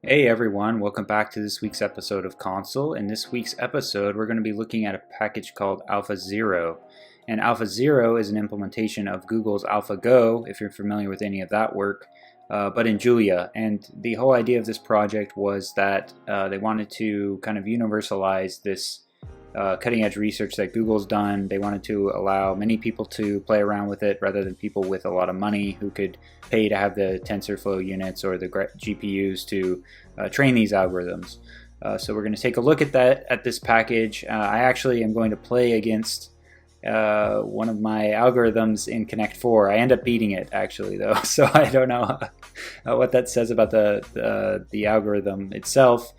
Hey everyone, welcome back to this week's episode of Console. In this week's episode, we're going to be looking at a package called AlphaZero. And AlphaZero is an implementation of Google's AlphaGo, if you're familiar with any of that work, but in Julia. And the whole idea of this project was that they wanted to kind of universalize this cutting edge research that Google's done. They wanted to allow many people to play around with it rather than people with a lot of money who could pay to have the TensorFlow units or the GPUs to train these algorithms. So we're going to take a look at this package. I actually am going to play against one of my algorithms in Connect 4. I end up beating it actually though, so I don't know what that says about the algorithm itself.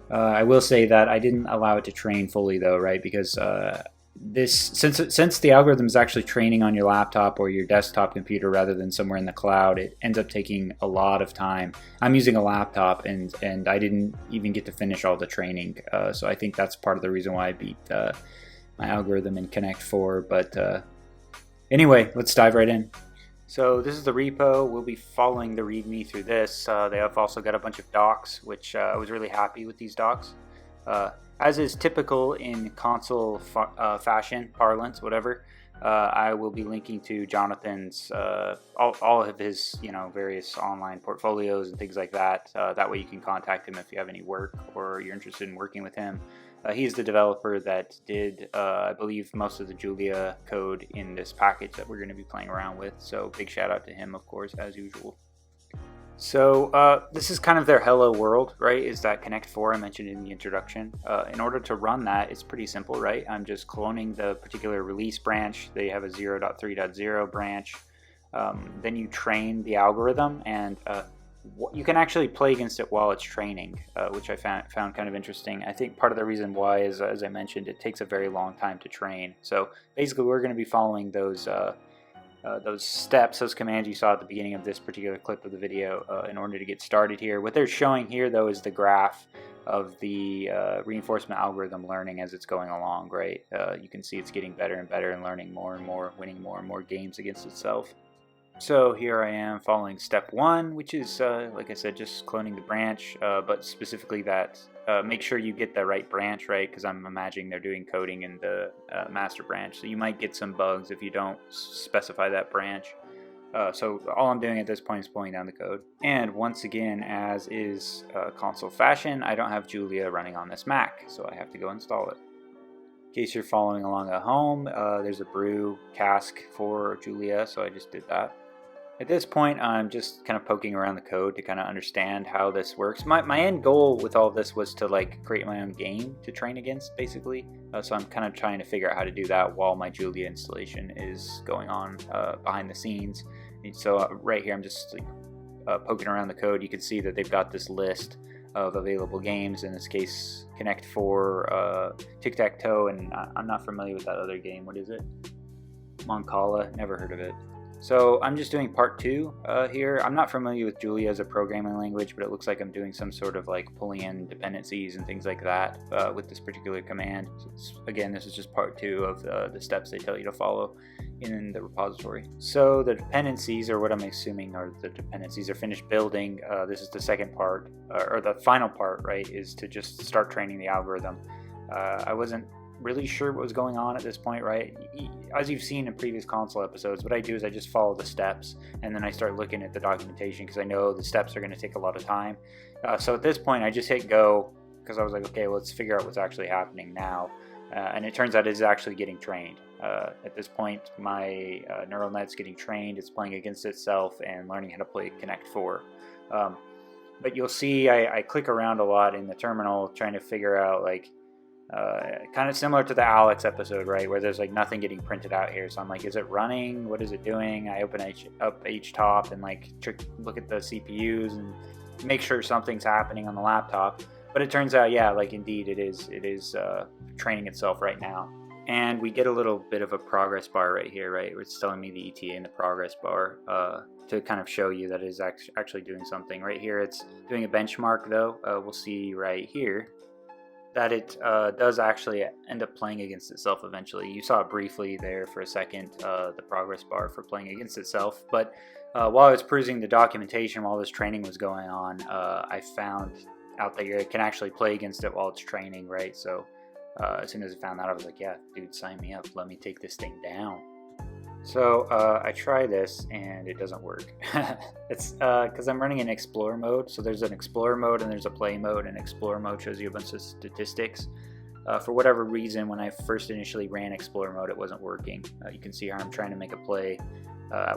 I will say that I didn't allow it to train fully though, right? Because since the algorithm is actually training on your laptop or your desktop computer rather than somewhere in the cloud, it ends up taking a lot of time. I'm using a laptop and I didn't even get to finish all the training. So I think that's part of the reason why I beat my algorithm in Connect 4. But anyway, let's dive right in. So this is the repo. We'll be following the README through this. They have also got a bunch of docs, which I was really happy with these docs. As is typical in console fashion, parlance, whatever, I will be linking to Jonathan's, all of his, various online portfolios and things like that. That way you can contact him if you have any work or you're interested in working with him. He's the developer that did, I believe, most of the Julia code in this package that we're going to be playing around with. So big shout out to him, of course, as usual. So this is kind of their hello world, right? Is that Connect 4 I mentioned in the introduction. In order to run that, it's pretty simple, right? I'm just cloning the particular release branch. They have a 0.3.0 branch. Then you train the algorithm, and you can actually play against it while it's training, which I found kind of interesting. I think part of the reason why is, as I mentioned, it takes a very long time to train. So basically we're going to be following those steps, those commands you saw at the beginning of this particular clip of the video in order to get started here. What they're showing here, though, is the graph of the reinforcement algorithm learning as it's going along, right? You can see it's getting better and better and learning more and more, winning more and more games against itself. So here I am following step 1, which is, like I said, just cloning the branch, but specifically that make sure you get the right branch, right? Because I'm imagining they're doing coding in the master branch, so you might get some bugs if you don't specify that branch. So all I'm doing at this point is pulling down the code. And once again, as is console fashion, I don't have Julia running on this Mac, so I have to go install it. In case you're following along at home, there's a brew cask for Julia, so I just did that. At this point, I'm just kind of poking around the code to kind of understand how this works. My end goal with all of this was to create my own game to train against, basically. So I'm kind of trying to figure out how to do that while my Julia installation is going on behind the scenes. And so right here, I'm just poking around the code. You can see that they've got this list of available games. In this case, Connect 4, tic-tac-toe, and I'm not familiar with that other game. What is it? Moncala, never heard of it. So I'm just doing part 2 here. I'm not familiar with Julia as a programming language, but it looks like I'm doing some sort of pulling in dependencies and things like that with this particular command. So again, this is just part 2 of the steps they tell you to follow in the repository. So the dependencies, or what I'm assuming are the dependencies, are finished building. This is the second part, or the final part, right, is to just start training the algorithm. I wasn't really sure what was going on at this point, right? As you've seen in previous console episodes, what I do is I just follow the steps and then I start looking at the documentation because I know the steps are going to take a lot of time. So at this point I just hit go because I was like, okay, let's figure out what's actually happening now. And it turns out it's actually getting trained. At this point my neural net's getting trained, it's playing against itself and learning how to play Connect 4. But you'll see I click around a lot in the terminal trying to figure out kind of similar to the Alex episode, right, where there's nothing getting printed out here. So I'm like, is it running? What is it doing? I open up HTOP and look at the CPUs and make sure something's happening on the laptop. But it turns out, yeah, indeed it is training itself right now. And we get a little bit of a progress bar right here, right? It's telling me the ETA in the progress bar to kind of show you that it is actually doing something. Right here, it's doing a benchmark though. We'll see right here that it does actually end up playing against itself eventually. You saw it briefly there for a second, the progress bar for playing against itself, but while I was perusing the documentation while this training was going on, I found out that you can actually play against it while it's training, right? So as soon as I found that, I was like, yeah, dude, sign me up. Let me take this thing down. So I try this and it doesn't work. It's because I'm running in Explorer mode. So there's an Explorer mode and there's a play mode, and Explorer mode shows you a bunch of statistics. For whatever reason, when I first initially ran Explorer mode, it wasn't working. You can see how I'm trying to make a play.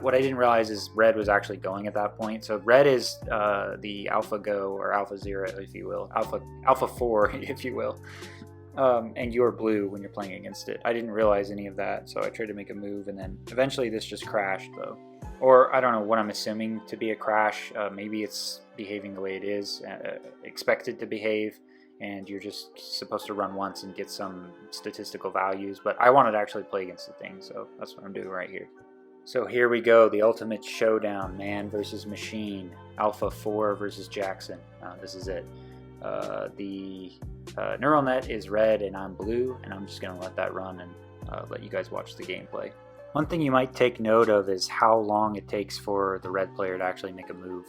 What I didn't realize is red was actually going at that point. So red is the AlphaGo or AlphaZero, if you will, Alpha 4, if you will. And you're blue when you're playing against it. I didn't realize any of that, so I tried to make a move, and then eventually this just crashed, though. Or I don't know what I'm assuming to be a crash. Maybe it's behaving the way it is expected to behave, and you're just supposed to run once and get some statistical values. But I wanted to actually play against the thing, so that's what I'm doing right here. So here we go, the ultimate showdown, man versus machine. Alpha 4 versus Jackson. This is it. The neural net is red and I'm blue, and I'm just going to let that run and let you guys watch the gameplay. One thing you might take note of is how long it takes for the red player to actually make a move.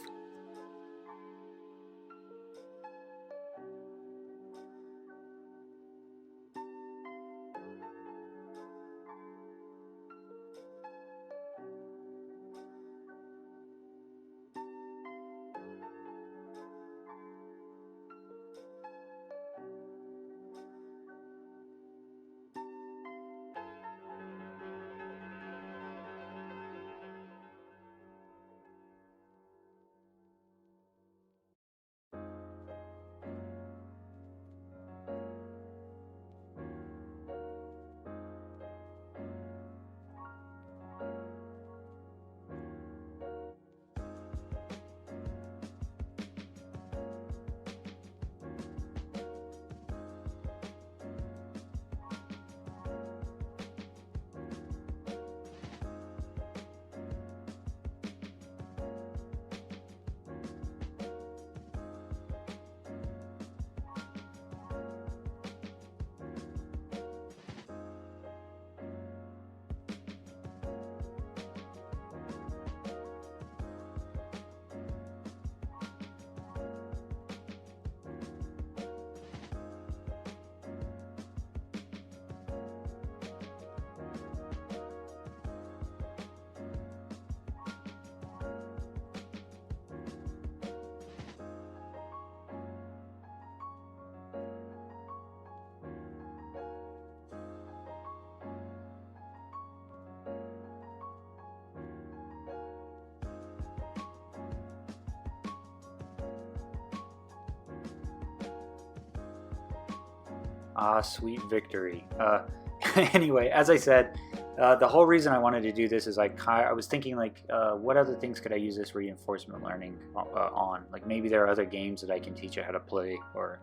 Sweet victory. Anyway, as I said, the whole reason I wanted to do this is I was thinking like, what other things could I use this reinforcement learning on? Like maybe there are other games that I can teach you how to play, or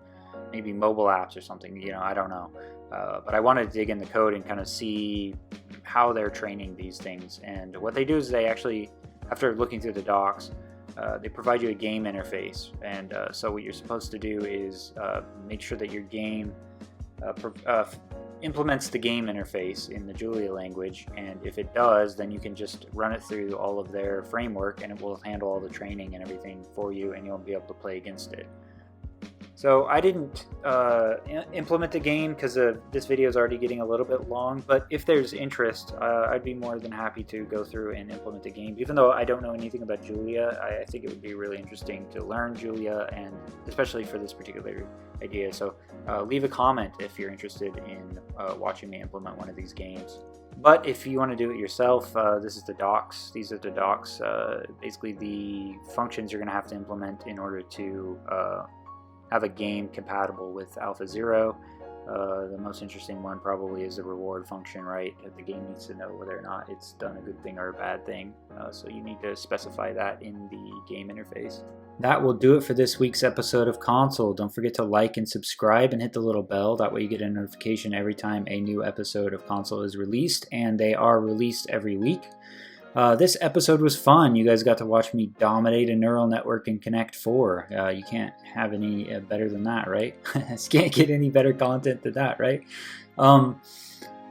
maybe mobile apps or something, you know, I don't know. But I wanted to dig in the code and kind of see how they're training these things. And what they do is they actually, after looking through the docs, they provide you a game interface. And so what you're supposed to do is make sure that your game implements the game interface in the Julia language, and if it does, then you can just run it through all of their framework and it will handle all the training and everything for you, and you'll be able to play against it. So I didn't implement the game because this video is already getting a little bit long, but if there's interest, I'd be more than happy to go through and implement the game. Even though I don't know anything about Julia, I think it would be really interesting to learn Julia, and especially for this particular idea. So leave a comment if you're interested in watching me implement one of these games. But if you want to do it yourself, this is the docs. These are the docs. Basically the functions you're going to have to implement in order to have a game compatible with AlphaZero. The most interesting one probably is the reward function, right? The game needs to know whether or not it's done a good thing or a bad thing. So you need to specify that in the game interface. That will do it for this week's episode of Console. Don't forget to like and subscribe and hit the little bell. That way you get a notification every time a new episode of Console is released, and they are released every week. This episode was fun. You guys got to watch me dominate a neural network in Connect 4. You can't have any better than that, right? Can't get any better content than that, right?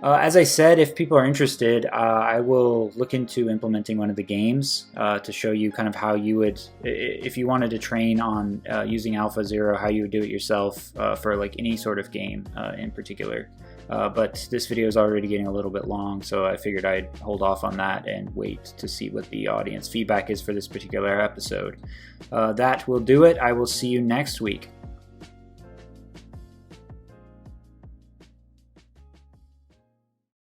As I said, if people are interested, I will look into implementing one of the games to show you kind of how you would, if you wanted to train on using AlphaZero, how you would do it yourself for like any sort of game in particular. But this video is already getting a little bit long, so I figured I'd hold off on that and wait to see what the audience feedback is for this particular episode. That will do it. I will see you next week.